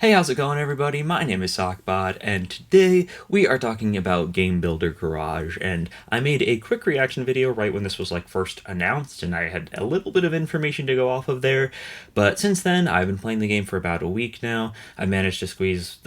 Hey, how's it going, everybody? My name is Sockbot, and today we are talking about Game Builder Garage. And I made a quick reaction video right when this was first announced, and I had a little bit of information to go off of there. But since then, I've been playing the game for about a week now. I managed to squeeze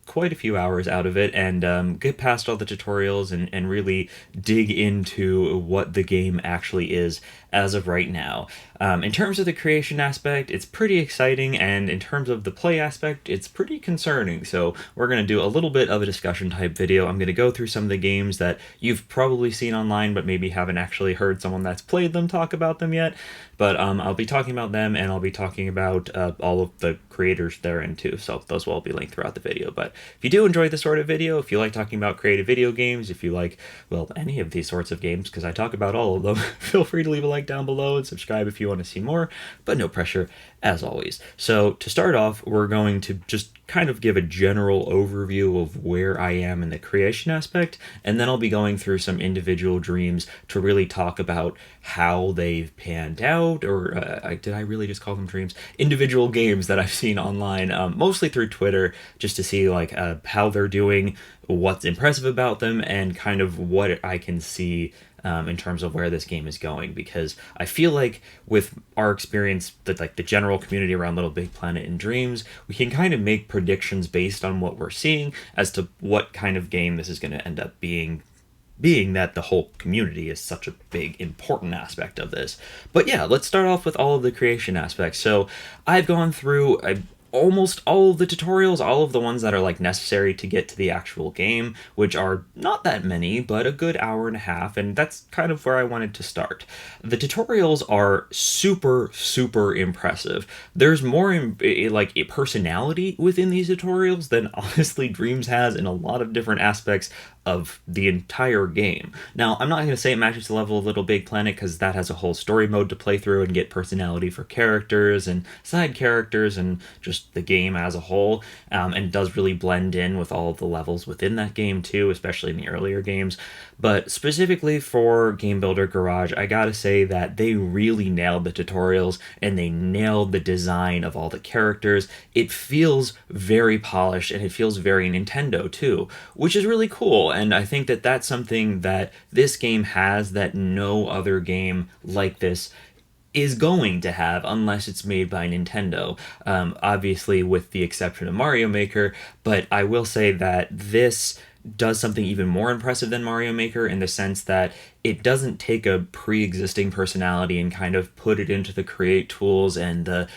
quite a few hours out of it and get past all the tutorials and really dig into what the game actually is as of right now. In terms of the creation aspect, it's pretty exciting, and in terms of the play aspect, it's pretty concerning. So we're going to do a little bit of a discussion type video. I'm going to go through some of the games that you've probably seen online but maybe haven't actually heard someone that's played them talk about them yet. But I'll be talking about them, and I'll be talking about all of the creators therein too, so those will all be linked throughout the video. But if you do enjoy this sort of video, if you like talking about creative video games, if you like, well, any of these sorts of games, because I talk about all of them, feel free to leave a like down below and subscribe if you want to see more, but no pressure, as always. So to start off, we're going to just kind of give a general overview of where I am in the creation aspect, and then I'll be going through some individual dreams to really talk about how they've panned out, or did I really just call them dreams? Individual games that I've seen online, mostly through Twitter, just to see how they're doing, what's impressive about them, and kind of what I can see in terms of where this game is going, because I feel like with our experience, that the general community around Little Big Planet and Dreams, we can kind of make predictions based on what we're seeing as to what kind of game this is going to end up being that the whole community is such a big important aspect of this. But yeah, let's start off with all of the creation aspects. So I've gone through almost all of the tutorials, all of the ones that are necessary to get to the actual game, which are not that many, but a good hour and a half, and that's kind of where I wanted to start. The tutorials are super, super impressive. There's more a personality within these tutorials than honestly Dreams has in a lot of different aspects of the entire game. Now, I'm not going to say it matches the level of Little Big Planet, because that has a whole story mode to play through and get personality for characters and side characters and just the game as a whole, and does really blend in with all of the levels within that game too, especially in the earlier games. But specifically for Game Builder Garage, I gotta say that they really nailed the tutorials, and they nailed the design of all the characters. It feels very polished, and it feels very Nintendo too, which is really cool. And I think that that's something that this game has that no other game like this is going to have, unless it's made by Nintendo, obviously with the exception of Mario Maker. But I will say that this does something even more impressive than Mario Maker, in the sense that it doesn't take a pre-existing personality and kind of put it into the create tools and the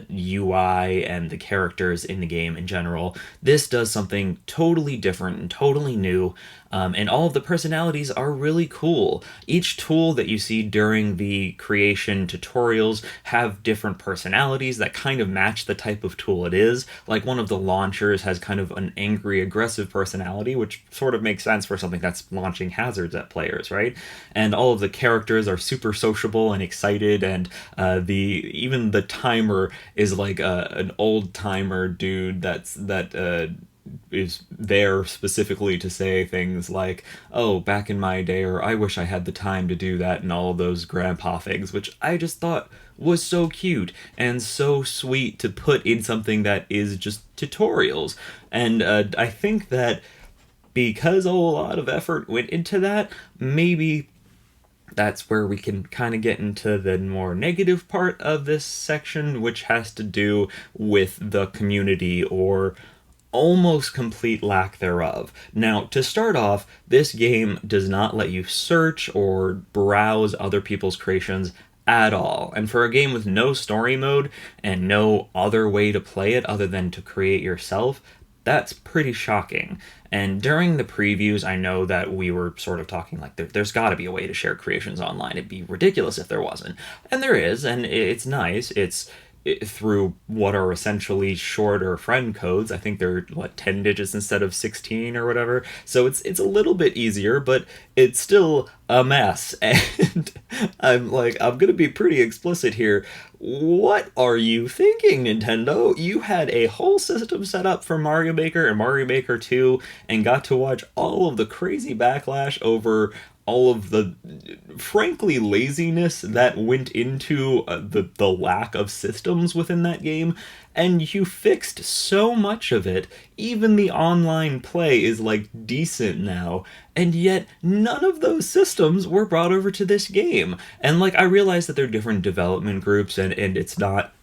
UI and the characters in the game in general. This does something totally different and totally new, and all of the personalities are really cool. Each tool that you see during the creation tutorials have different personalities that kind of match the type of tool it is. Like one of the launchers has kind of an angry, aggressive personality, which sort of makes sense for something that's launching hazards at players, right? And all of the characters are super sociable and excited, and even the timer is an old timer dude that is there specifically to say things like, "Oh, back in my day," or "I wish I had the time to do that," and all of those grandpa things, which I just thought was so cute and so sweet to put in something that is just tutorials. And I think that because a lot of effort went into that, maybe that's where we can kind of get into the more negative part of this section, which has to do with the community, or almost complete lack thereof. Now, to start off, this game does not let you search or browse other people's creations at all. And for a game with no story mode and no other way to play it other than to create yourself, that's pretty shocking. And during the previews, I know that we were sort of talking there's got to be a way to share creations online. It'd be ridiculous if there wasn't. And there is, and it's nice. It's through what are essentially shorter friend codes. I think they're 10 digits instead of 16 or whatever. So it's a little bit easier, but it's still a mess. And I'm gonna be pretty explicit here. What are you thinking, Nintendo? You had a whole system set up for Mario Maker and Mario Maker 2, and got to watch all of the crazy backlash over all of the, frankly, laziness that went into the lack of systems within that game, and you fixed so much of it. Even the online play is like decent now, and yet none of those systems were brought over to this game. And like, I realize that they're different development groups, and it's not,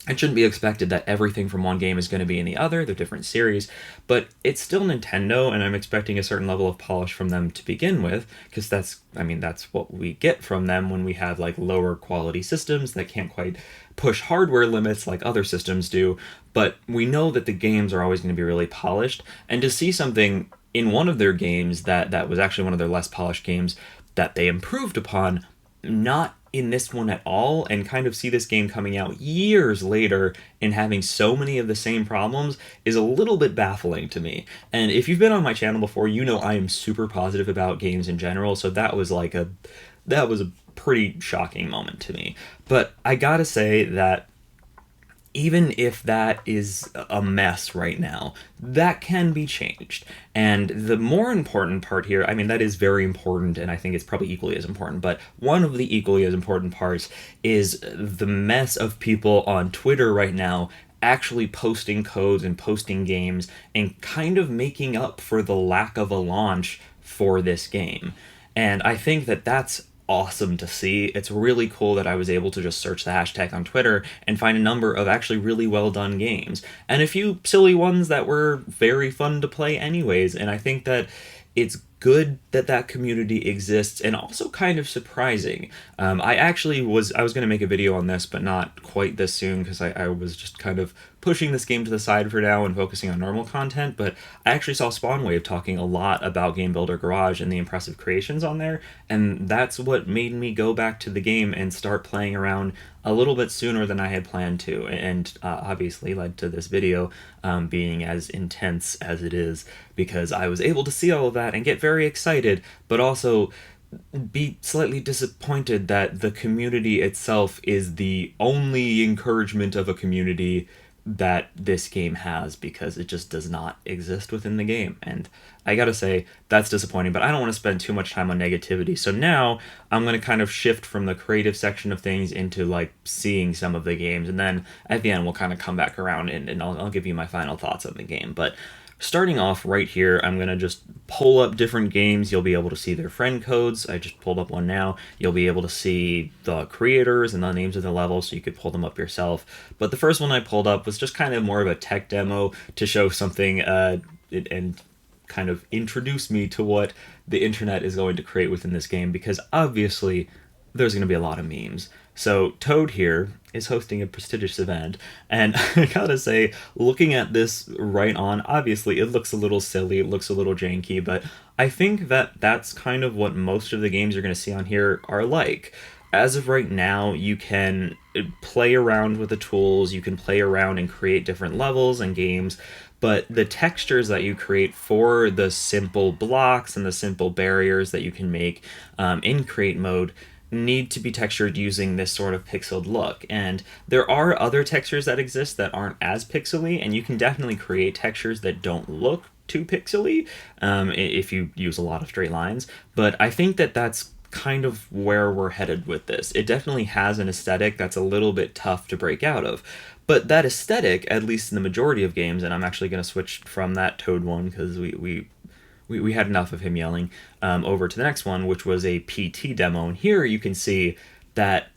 it shouldn't be expected that everything from one game is going to be in the other. They're different series, but it's still Nintendo, and I'm expecting a certain level of polish from them to begin with, because that's, I mean, that's what we get from them when we have like lower quality systems that can't quite push hardware limits like other systems do. But we know that the games are always going to be really polished, and to see something in one of their games that was actually one of their less polished games that they improved upon, not in this one at all, and kind of see this game coming out years later and having so many of the same problems is a little bit baffling to me. And if you've been on my channel before, you know I am super positive about games in general, so that was a pretty shocking moment to me. But I gotta say that even if that is a mess right now, that can be changed. And the more important part here, I mean, that is very important, and I think it's probably equally as important, but one of the equally as important parts is the mess of people on Twitter right now actually posting codes and posting games and kind of making up for the lack of a launch for this game. And I think that that's awesome to see. It's really cool that I was able to just search the hashtag on Twitter and find a number of actually really well done games, and a few silly ones that were very fun to play anyways. And I think that it's good that that community exists, and also kind of surprising. I was going to make a video on this, but not quite this soon, because I was just kind of pushing this game to the side for now and focusing on normal content. But I actually saw Spawnwave talking a lot about Game Builder Garage and the impressive creations on there, and that's what made me go back to the game and start playing around a little bit sooner than I had planned to, and obviously led to this video being as intense as it is, because I was able to see all of that and get very excited, but also be slightly disappointed that the community itself is the only encouragement of a community that this game has, because it just does not exist within the game. And I gotta say, that's disappointing, but I don't want to spend too much time on negativity. So now I'm going to kind of shift from the creative section of things into like seeing some of the games, and then at the end we'll kind of come back around and I'll give you my final thoughts on the game. But starting off right here, I'm going to just pull up different games. You'll be able to see their friend codes. I just pulled up one now. You'll be able to see the creators and the names of the levels, so you could pull them up yourself. But the first one I pulled up was just kind of more of a tech demo to show something and kind of introduce me to what the internet is going to create within this game, because obviously there's going to be a lot of memes. So Toad here is hosting a prestigious event, and I gotta say, looking at this right on, obviously it looks a little silly, it looks a little janky, but I think that that's kind of what most of the games you're going to see on here are like. As of right now, you can play around with the tools, you can play around and create different levels and games, but the textures that you create for the simple blocks and the simple barriers that you can make in create mode need to be textured using this sort of pixeled look. And there are other textures that exist that aren't as pixely, and you can definitely create textures that don't look too pixely if you use a lot of straight lines. But I think that that's kind of where we're headed with this. It definitely has an aesthetic that's a little bit tough to break out of. But that aesthetic, at least in the majority of games, and I'm actually going to switch from that Toad one because we had enough of him yelling, over to the next one, which was a PT demo. And here you can see that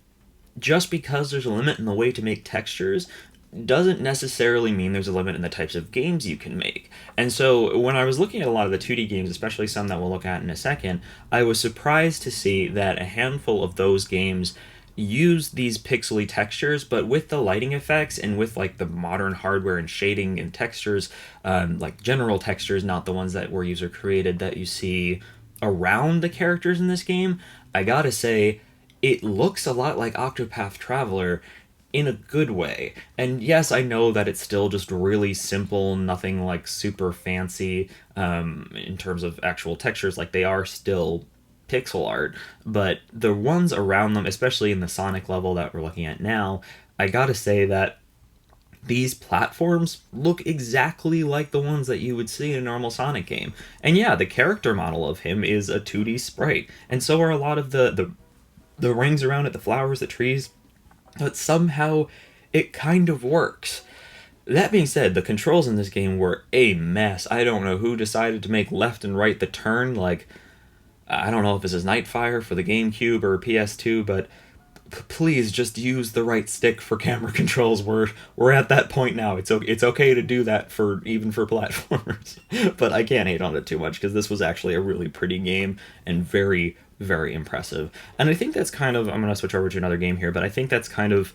just because there's a limit in the way to make textures doesn't necessarily mean there's a limit in the types of games you can make. And so when I was looking at a lot of the 2D games, especially some that we'll look at in a second, I was surprised to see that a handful of those games use these pixely textures, but with the lighting effects and with like the modern hardware and shading and textures, like general textures, not the ones that were user created that you see around the characters in this game. I gotta say, it looks a lot like Octopath Traveler in a good way. And yes, I know that it's still just really simple, nothing like super fancy in terms of actual textures, like they are still pixel art, but the ones around them, especially in the Sonic level that we're looking at now, I gotta say that these platforms look exactly like the ones that you would see in a normal Sonic game. And yeah, the character model of him is a 2D sprite, and so are a lot of the rings around it, the flowers, the trees. But somehow it kind of works. That being said, the controls in this game were a mess. I don't know who decided to make left and right the turn. Like, I don't know if this is Nightfire for the GameCube or PS2, but please just use the right stick for camera controls. We're at that point now. It's okay to do that for even for platformers, but I can't hate on it too much because this was actually a really pretty game and very impressive. And I think that's kind of, I'm gonna switch over to another game here, but I think that's kind of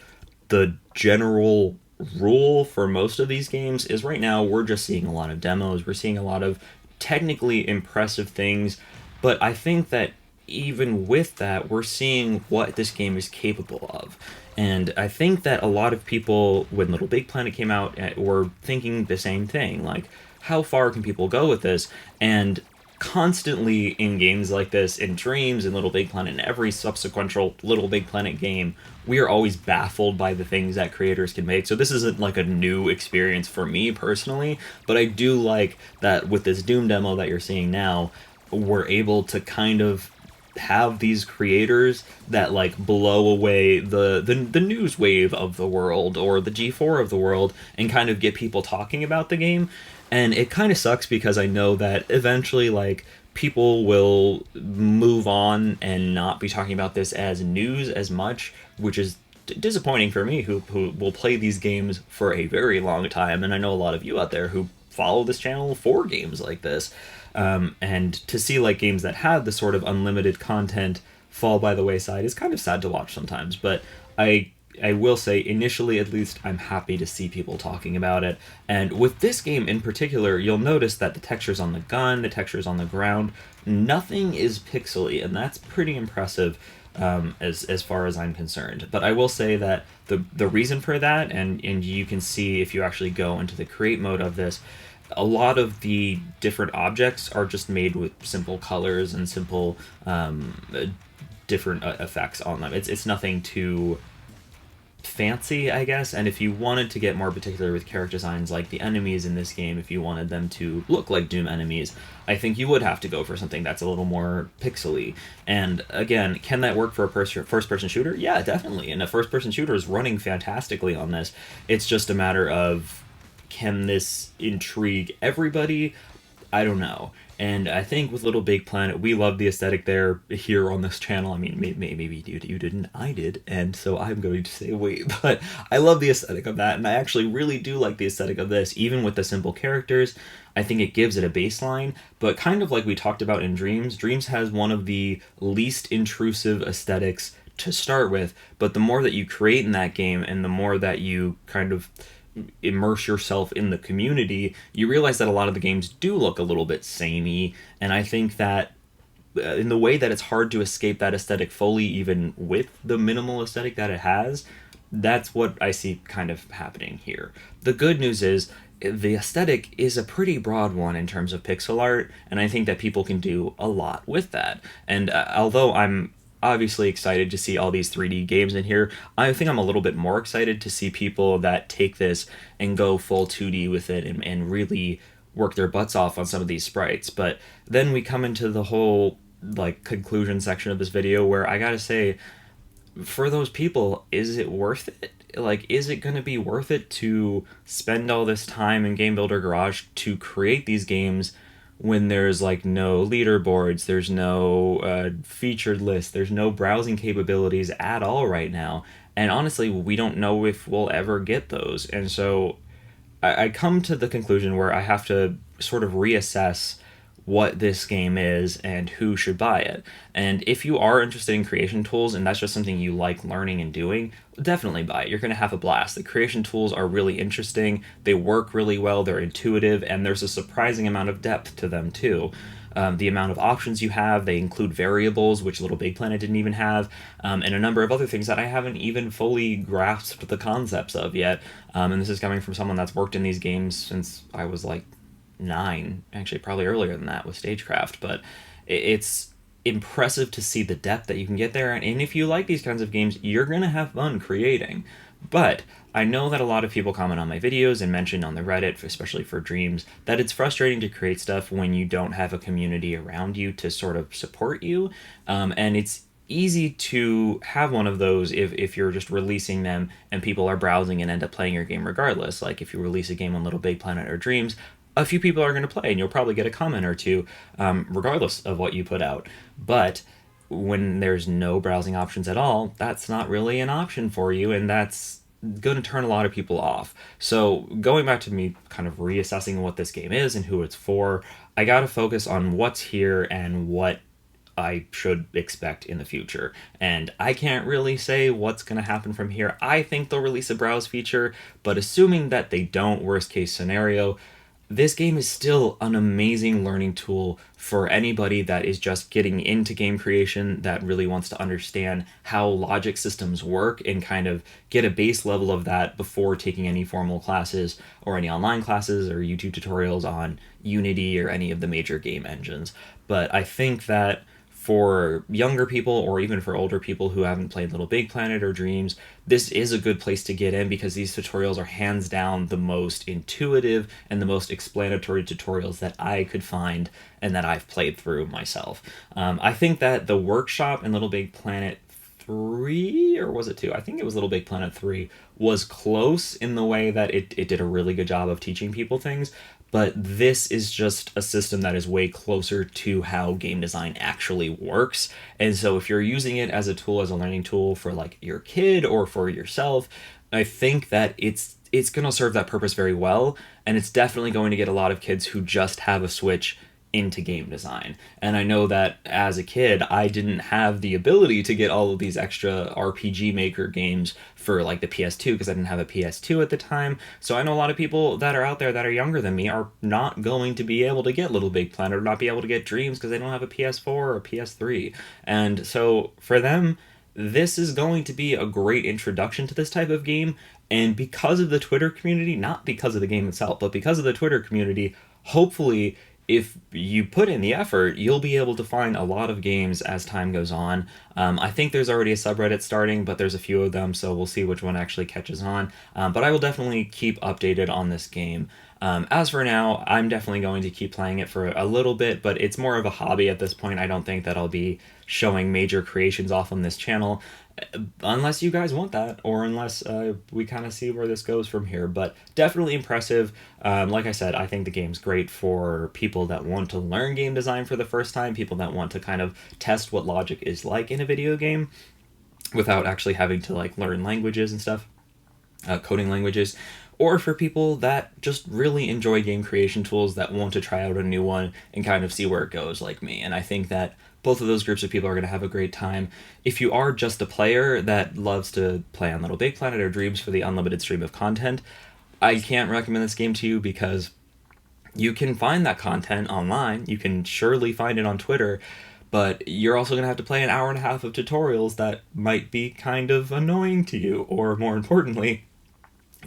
the general rule for most of these games is right now we're just seeing a lot of demos. We're seeing a lot of technically impressive things, but I think that even with that, we're seeing what this game is capable of. And I think that a lot of people, when Little Big Planet came out, were thinking the same thing. Like, how far can people go with this? And constantly in games like this, in Dreams and Little Big Planet, and every subsequent Little Big Planet game, we are always baffled by the things that creators can make. So this isn't like a new experience for me personally, but I do like that with this Doom demo that you're seeing now, we're able to kind of have these creators that like blow away the news wave of the world or the G4 of the world and kind of get people talking about the game. And it kind of sucks because I know that eventually like people will move on and not be talking about this as news as much, which is disappointing for me who will play these games for a very long time. And I know a lot of you out there who follow this channel for games like this. And to see like games that have the sort of unlimited content fall by the wayside is kind of sad to watch sometimes. But I will say, initially at least, I'm happy to see people talking about it. And with this game in particular, you'll notice that the textures on the gun, the textures on the ground, nothing is pixely, and that's pretty impressive as far as I'm concerned. But I will say that the reason for that, and you can see if you actually go into the create mode of this, a lot of the different objects are just made with simple colors and simple different effects on them. It's nothing too fancy, I guess. And if you wanted to get more particular with character designs, like the enemies in this game, if you wanted them to look like Doom enemies, I think you would have to go for something that's a little more pixely. And again, can that work for a first-person shooter? Yeah, definitely. And a first-person shooter is running fantastically on this. It's just a matter of, can this intrigue everybody? I don't know. And I think with Little Big Planet, we love the aesthetic there here on this channel. I mean, maybe you didn't, I did, and so I'm going to say wait, but I love the aesthetic of that, and I actually really do like the aesthetic of this, even with the simple characters. I think it gives it a baseline, but kind of like we talked about in Dreams, Dreams has one of the least intrusive aesthetics to start with, but the more that you create in that game, and the more that you kind of immerse yourself in the community, you realize that a lot of the games do look a little bit samey, and I think that in the way that it's hard to escape that aesthetic fully, even with the minimal aesthetic that it has, that's what I see kind of happening here. The good news is the aesthetic is a pretty broad one in terms of pixel art, and I think that people can do a lot with that. And although I'm obviously excited to see all these 3D games in here, I think I'm a little bit more excited to see people that take this and go full 2D with it and really work their butts off on some of these sprites. But then we come into the whole like conclusion section of this video where I gotta say, for those people, is it worth it? Like, is it going to be worth it to spend all this time in Game Builder Garage to create these games when there's like no leaderboards, there's no featured list, there's no browsing capabilities at all right now? And honestly, we don't know if we'll ever get those. And so I come to the conclusion where I have to sort of reassess what this game is and who should buy it. And if you are interested in creation tools and that's just something you like learning and doing, definitely buy it. You're going to have a blast. The creation tools are really interesting. They work really well. They're intuitive, and there's a surprising amount of depth to them too. The amount of options you have, they include variables, which Little Big Planet didn't even have, and a number of other things that I haven't even fully grasped the concepts of yet. And this is coming from someone that's worked in these games since I was like 9, actually probably earlier than that with Stagecraft. But it's impressive to see the depth that you can get there, and if you like these kinds of games, you're gonna have fun creating. But I know that a lot of people comment on my videos and mention on the Reddit, especially for Dreams, that it's frustrating to create stuff when you don't have a community around you to sort of support you. And it's easy to have one of those if you're just releasing them and people are browsing and end up playing your game regardless. Like if you release a game on Little Big Planet or Dreams, a few people are going to play and you'll probably get a comment or two, regardless of what you put out. But when there's no browsing options at all, that's not really an option for you, and that's going to turn a lot of people off. So going back to me kind of reassessing what this game is and who it's for, I got to focus on what's here and what I should expect in the future. And I can't really say what's going to happen from here. I think they'll release a browse feature, but assuming that they don't, worst case scenario, this game is still an amazing learning tool for anybody that is just getting into game creation, that really wants to understand how logic systems work and kind of get a base level of that before taking any formal classes or any online classes or YouTube tutorials on Unity or any of the major game engines. But I think that for younger people or even for older people who haven't played Little Big Planet or Dreams, this is a good place to get in because these tutorials are hands down the most intuitive and the most explanatory tutorials that I could find and that I've played through myself. I think that the workshop in Little Big Planet 3, or was it 2? I think it was Little Big Planet 3, was close in the way that it did a really good job of teaching people things. But this is just a system that is way closer to how game design actually works. And so if you're using it as a tool, as a learning tool for like your kid or for yourself, I think that it's going to serve that purpose very well. And it's definitely going to get a lot of kids who just have a switch into game design. And I know that as a kid, I didn't have the ability to get all of these extra RPG Maker games for like the PS2 because I didn't have a PS2 at the time. So I know a lot of people that are out there that are younger than me are not going to be able to get Little Big Planet or not be able to get Dreams because they don't have a PS4 or a PS3. And so for them, this is going to be a great introduction to this type of game. And because of the Twitter community, not because of the game itself, but because of the Twitter community, hopefully if you put in the effort, you'll be able to find a lot of games as time goes on. I think there's already a subreddit starting, but there's a few of them, so we'll see which one actually catches on. But I will definitely keep updated on this game. As for now, I'm definitely going to keep playing it for a little bit, but it's more of a hobby at this point. I don't think that I'll be showing major creations off on this channel, unless you guys want that, or unless we kind of see where this goes from here. But definitely impressive. Like I said, I think the game's great for people that want to learn game design for the first time, people that want to kind of test what logic is like in a video game without actually having to like learn languages and stuff, coding languages, or for people that just really enjoy game creation tools that want to try out a new one and kind of see where it goes, like me. And I think that both of those groups of people are going to have a great time. If you are just a player that loves to play on Little Big Planet or Dreams for the unlimited stream of content, I can't recommend this game to you because you can find that content online. You can surely find it on Twitter, but you're also going to have to play an hour and a half of tutorials that might be kind of annoying to you, or more importantly,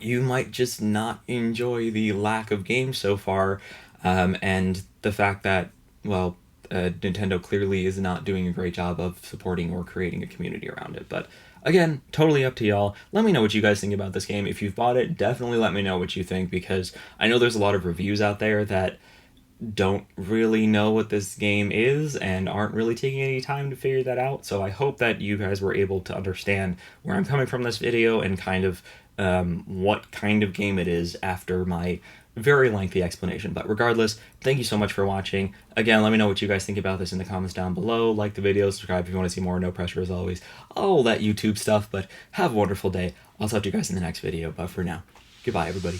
you might just not enjoy the lack of games so far, and the fact that, well, Nintendo clearly is not doing a great job of supporting or creating a community around it. But again, totally up to y'all. Let me know what you guys think about this game. If you've bought it, definitely let me know what you think, because I know there's a lot of reviews out there that don't really know what this game is and aren't really taking any time to figure that out. So I hope that you guys were able to understand where I'm coming from this video and kind of what kind of game it is after my very lengthy explanation. But regardless, thank you so much for watching. Again, let me know what you guys think about this in the comments down below. Like the video, subscribe if you want to see more. No pressure as always. All that YouTube stuff, but have a wonderful day. I'll talk to you guys in the next video. But for now, goodbye, everybody.